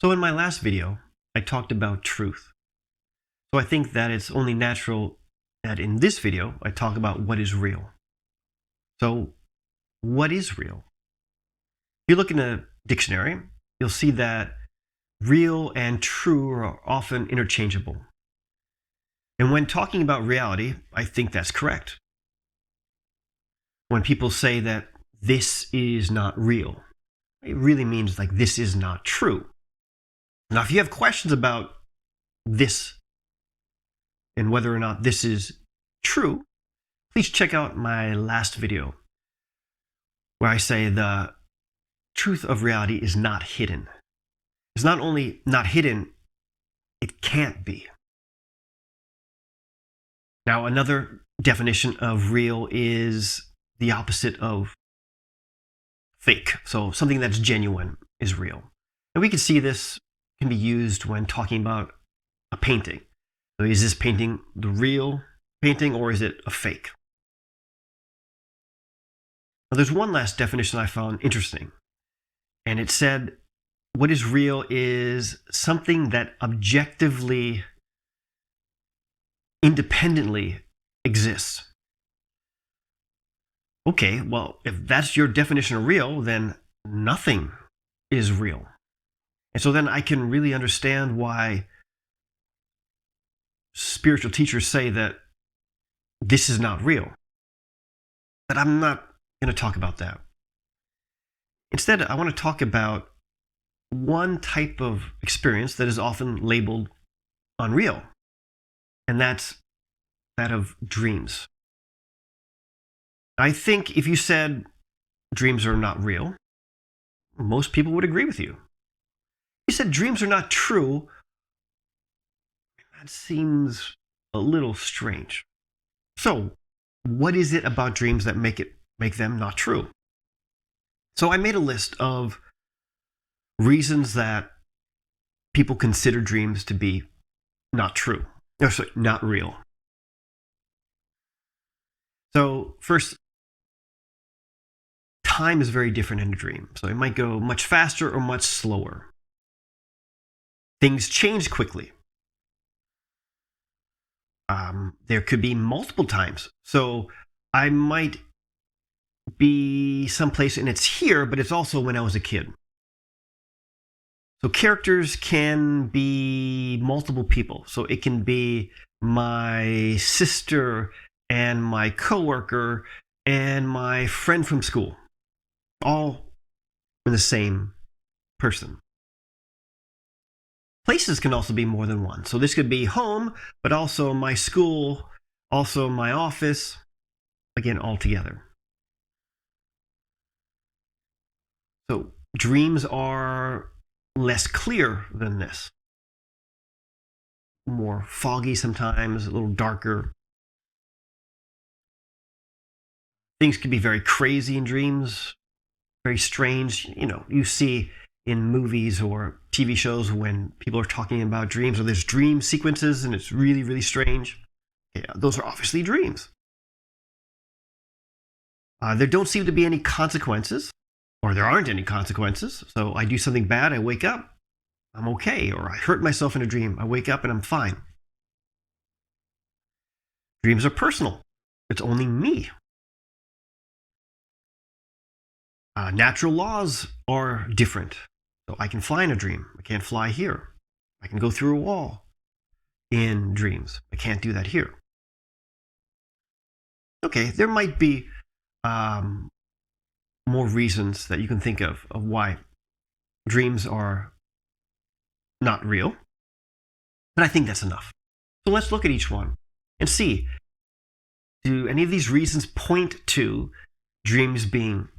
So in my last video, I talked about truth. So I think that it's only natural that in this video, I talk about what is real. So what is real? If you look in a dictionary, you'll see that real and true are often interchangeable. And when talking about reality, I think that's correct. When people say that this is not real, it really means like this is not true. Now, if you have questions about this and whether or not this is true, please check out my last video where I say the truth of reality is not hidden. It's not only not hidden, it can't be. Now, another definition of real is the opposite of fake. So something that's genuine is real. And we can see this can be used when talking about a painting. So is this painting the real painting or is it a fake? Now, there's one last definition I found interesting. And it said, what is real is something that objectively, independently exists. Okay, well, if that's your definition of real, then nothing is real. And so then I can really understand why spiritual teachers say that this is not real. But I'm not going to talk about that. Instead, I want to talk about one type of experience that is often labeled unreal, and that's that of dreams. I think if you said dreams are not real, most people would agree with you. If you said dreams are not true, that seems a little strange. So, what is it about dreams that make them not true? So I made a list of reasons that people consider dreams to be not true, or sorry, not real. So first, time is very different in a dream. So it might go much faster or much slower. Things change quickly. There could be multiple times. So I might be someplace and it's here, but it's also when I was a kid. So characters can be multiple people. So it can be my sister and my coworker and my friend from school, all in the same person. Places can also be more than one. So this could be home, but also my school, also my office, again, all together. So dreams are less clear than this. More foggy sometimes, a little darker. Things can be very crazy in dreams, very strange. You know, you see in movies or TV shows when people are talking about dreams, or there's dream sequences and it's really, really strange. Yeah, those are obviously dreams. There don't seem to be any consequences, or there aren't any consequences. So I do something bad, I wake up, I'm okay. Or I hurt myself in a dream, I wake up and I'm fine. Dreams are personal. It's only me. Natural laws are different. So I can fly in a dream. I can't fly here. I can go through a wall in dreams. I can't do that here. Okay, there might be more reasons that you can think of why dreams are not real. But I think that's enough. So let's look at each one and see, do any of these reasons point to dreams being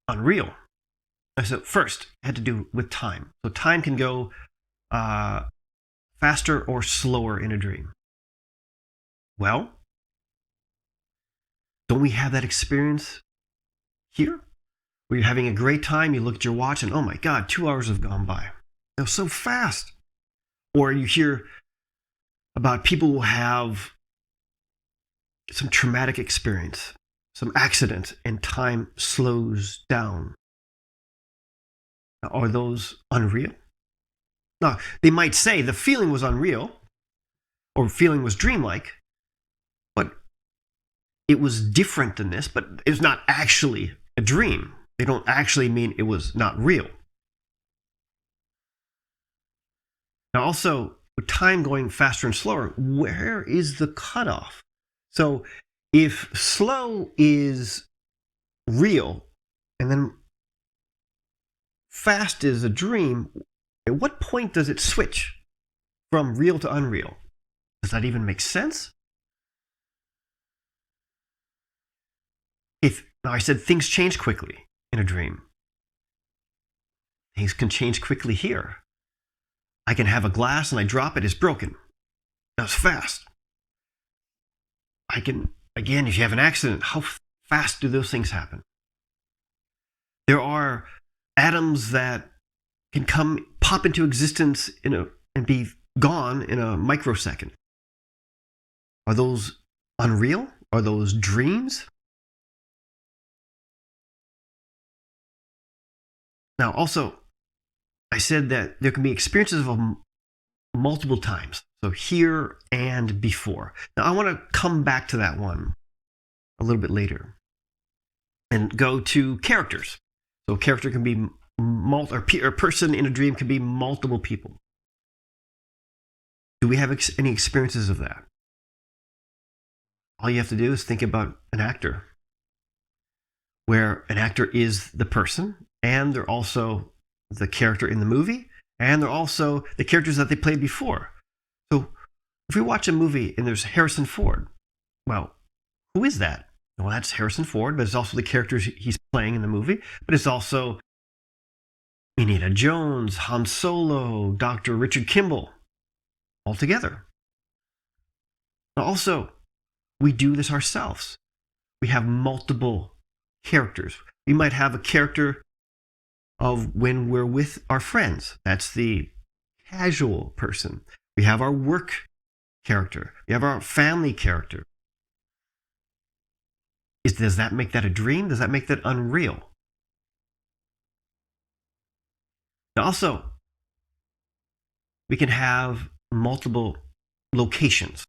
unreal? So first, it had to do with time. So time can go faster or slower in a dream. Well, don't we have that experience here? Where you're having a great time, you look at your watch and oh my God, 2 hours have gone by. It was so fast. Or you hear about people who have some traumatic experience, some accident, and time slows down. Are those unreal? Now, they might say the feeling was unreal or feeling was dreamlike, but it was different than this, but it's not actually a dream. They don't actually mean it was not real. Now, also, with time going faster and slower, where is the cutoff? So, if slow is real and then fast is a dream, at what point does it switch from real to unreal? Does that even make sense? Now I said things change quickly in a dream. Things can change quickly here. I can have a glass and I drop it, it's broken. That's fast. I can, again, if you have an accident, how fast do those things happen? There are atoms that can pop into existence and be gone in a microsecond. Are those unreal? Are those dreams? Now, also, I said that there can be experiences of multiple times. So here and before. Now, I want to come back to that one a little bit later and go to characters. So a character can be or a person in a dream can be multiple people. Do we have any experiences of that? All you have to do is think about an actor, where an actor is the person, and they're also the character in the movie, and they're also the characters that they played before. So if we watch a movie and there's Harrison Ford, well, who is that? Well, that's Harrison Ford, but it's also the characters he's playing in the movie, but it's also Indiana Jones, Han Solo, Dr. Richard Kimball, all together. Also, we do this ourselves. We have multiple characters. We might have a character of when we're with our friends. That's the casual person. We have our work character. We have our family character. Does that make that a dream? Does that make that unreal? Now also, we can have multiple locations.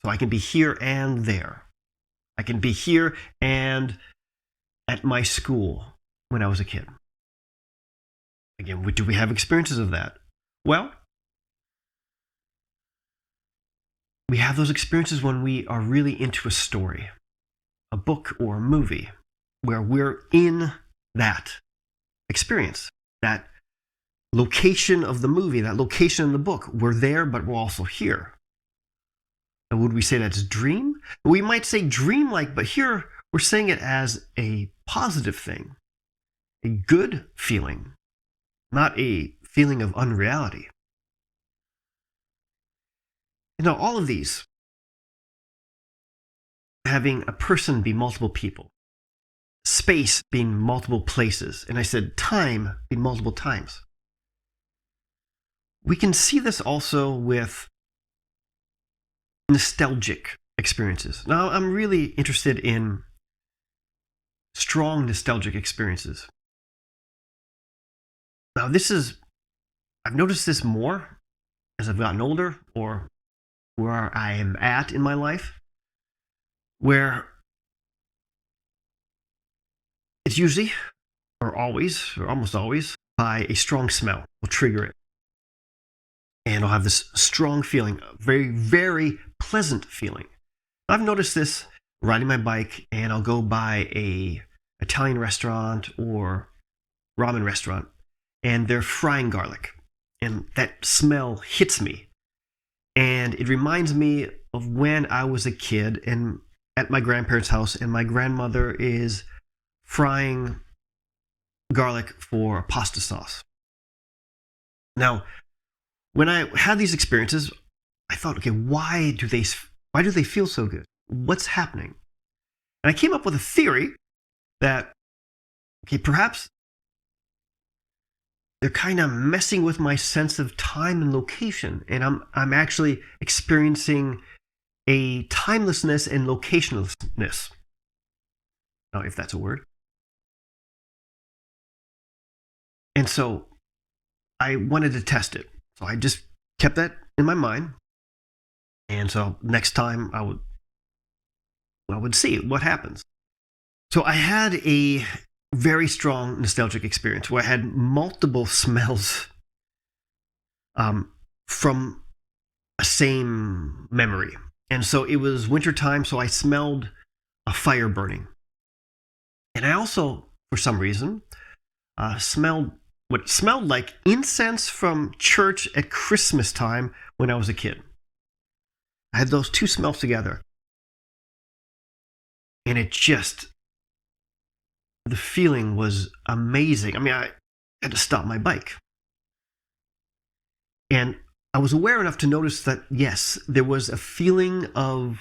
So I can be here and there. I can be here and at my school when I was a kid. Again, do we have experiences of that? Well, we have those experiences when we are really into a story, a book or a movie, where we're in that experience, that location of the movie, that location in the book. We're there, but we're also here. And would we say that's dream? We might say dreamlike, but here we're saying it as a positive thing, a good feeling, not a feeling of unreality. Now, all of these, having a person be multiple people, space being multiple places, and I said time being multiple times. We can see this also with nostalgic experiences. Now, I'm really interested in strong nostalgic experiences. Now, I've noticed this more as I've gotten older or where I am at in my life, where it's usually, or always, or almost always, by a strong smell will trigger it. And I'll have this strong feeling, a very, very pleasant feeling. I've noticed this riding my bike, and I'll go by a Italian restaurant or ramen restaurant, and they're frying garlic. And that smell hits me. And it reminds me of when I was a kid and at my grandparents' house, and my grandmother is frying garlic for pasta sauce. Now, when I had these experiences, I thought, okay, why do they feel so good? What's happening? And I came up with a theory that, okay, perhaps they're kind of messing with my sense of time and location, and I'm actually experiencing a timelessness and locationlessness. Now, if that's a word. And so I wanted to test it. So I just kept that in my mind. And so next time I would see what happens. So I had a very strong nostalgic experience where I had multiple smells from a same memory. And so it was wintertime, so I smelled a fire burning. And I also, for some reason, smelled what smelled like incense from church at Christmas time when I was a kid. I had those two smells together. And the feeling was amazing. I mean, I had to stop my bike. And I was aware enough to notice that, yes, there was a feeling of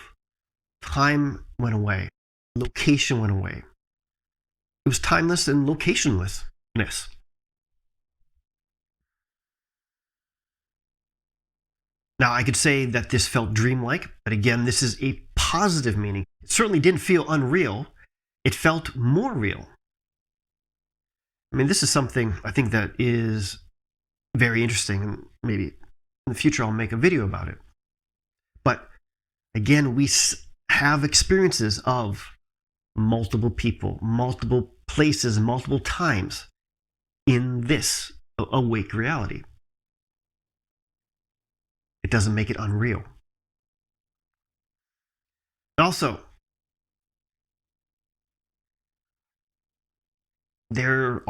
time went away, location went away. It was timeless and locationlessness. Now, I could say that this felt dreamlike, but again, this is a positive meaning. It certainly didn't feel unreal. It felt more real. I mean, this is something I think that is very interesting, and maybe in the future I'll make a video about it. But again, we have experiences of multiple people, multiple places, multiple times in this awake reality. It doesn't make it unreal. Also, there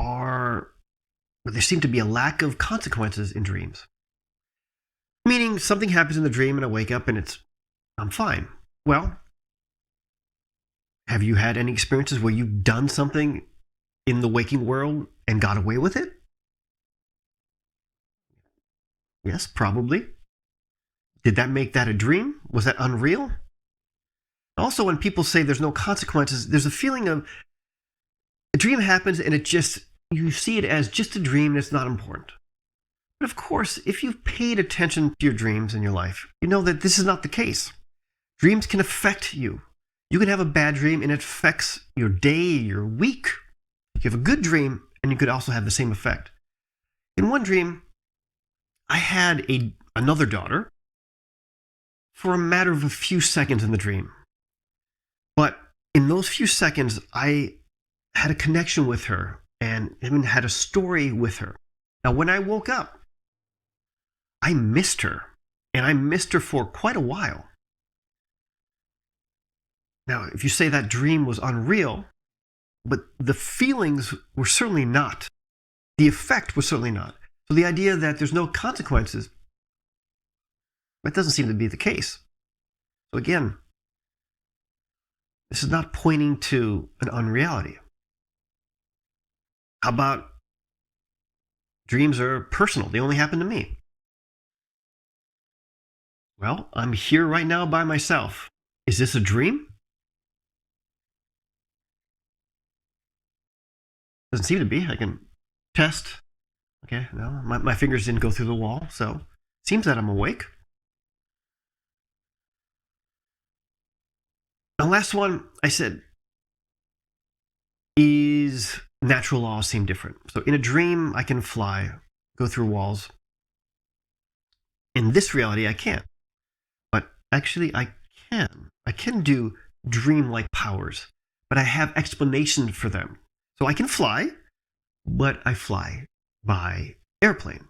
seem to be a lack of consequences in dreams. Meaning something happens in the dream and I wake up and I'm fine. Well, have you had any experiences where you've done something in the waking world and got away with it? Yes, probably. Did that make that a dream? Was that unreal? Also, when people say there's no consequences, there's a feeling of a dream happens and you see it as just a dream and it's not important. But of course, if you've paid attention to your dreams in your life, you know that this is not the case. Dreams can affect you. You can have a bad dream and it affects your day, your week. You have a good dream and you could also have the same effect. In one dream, I had another daughter for a matter of a few seconds in the dream. But in those few seconds, I had a connection with her and even had a story with her. Now, when I woke up, I missed her, and I missed her for quite a while. Now, if you say that dream was unreal, but the feelings were certainly not. The effect was certainly not. So the idea that there's no consequences, that doesn't seem to be the case. So again, this is not pointing to an unreality. How about dreams are personal? They only happen to me. Well, I'm here right now by myself. Is this a dream? Doesn't seem to be. I can test. Okay, no, my fingers didn't go through the wall, so seems that I'm awake. The last one I said is natural laws seem different. So in a dream, I can fly, go through walls. In this reality, I can't. But actually, I can. I can do dream-like powers, but I have explanation for them. So I can fly, but I fly by airplane.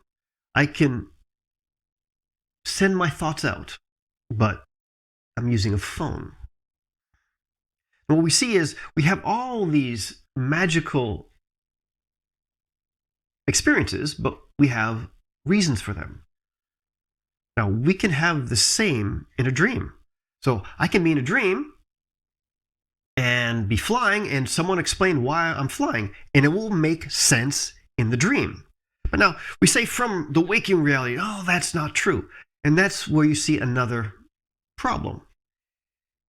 I can send my thoughts out, but I'm using a phone. And what we see is we have all these magical experiences, but we have reasons for them. Now, we can have the same in a dream. So I can be in a dream and be flying, and someone explain why I'm flying, and it will make sense in the dream. But now, we say from the waking reality, oh, that's not true. And that's where you see another problem,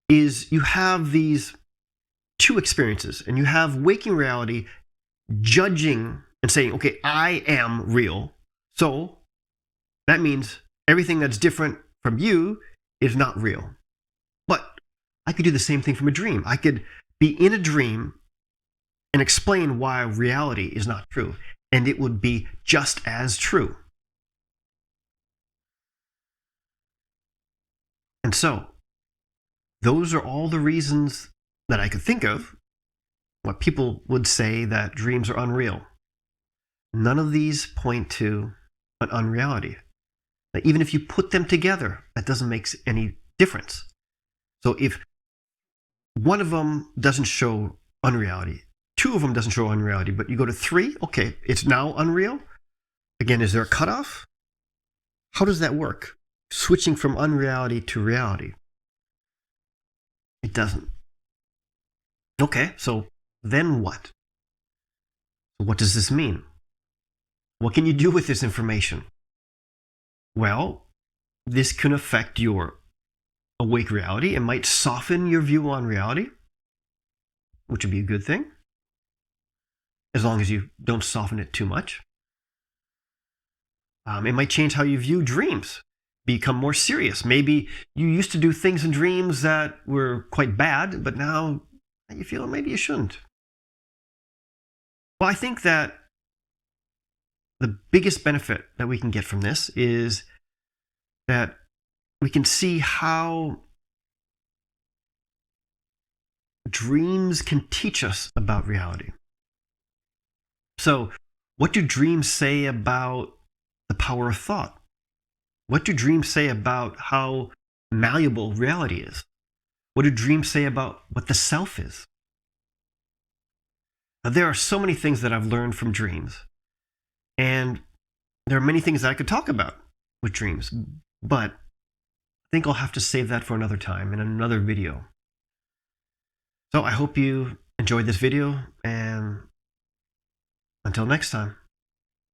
is you have these two experiences, and you have waking reality judging and saying, okay, I am real. So that means everything that's different from you is not real. But I could do the same thing from a dream. I could be in a dream and explain why reality is not true, and it would be just as true. And so, those are all the reasons that I could think of what people would say that dreams are unreal. None of these point to an unreality. Now, even if you put them together, that doesn't make any difference. So if one of them doesn't show unreality, two of them doesn't show unreality, but you go to three, okay, it's now unreal. Again, is there a cutoff? How does that work? Switching from unreality to reality. It doesn't. Okay, so then what? What does this mean? What can you do with this information? Well, this can affect your awake reality. It might soften your view on reality, which would be a good thing, as long as you don't soften it too much. It might change how you view dreams, become more serious. Maybe you used to do things in dreams that were quite bad, but now you feel maybe you shouldn't. Well, I think that the biggest benefit that we can get from this is that we can see how dreams can teach us about reality. So, what do dreams say about the power of thought? What do dreams say about how malleable reality is? What do dreams say about what the self is? Now, there are so many things that I've learned from dreams, and there are many things that I could talk about with dreams, but I think I'll have to save that for another time in another video. So I hope you enjoyed this video, and until next time.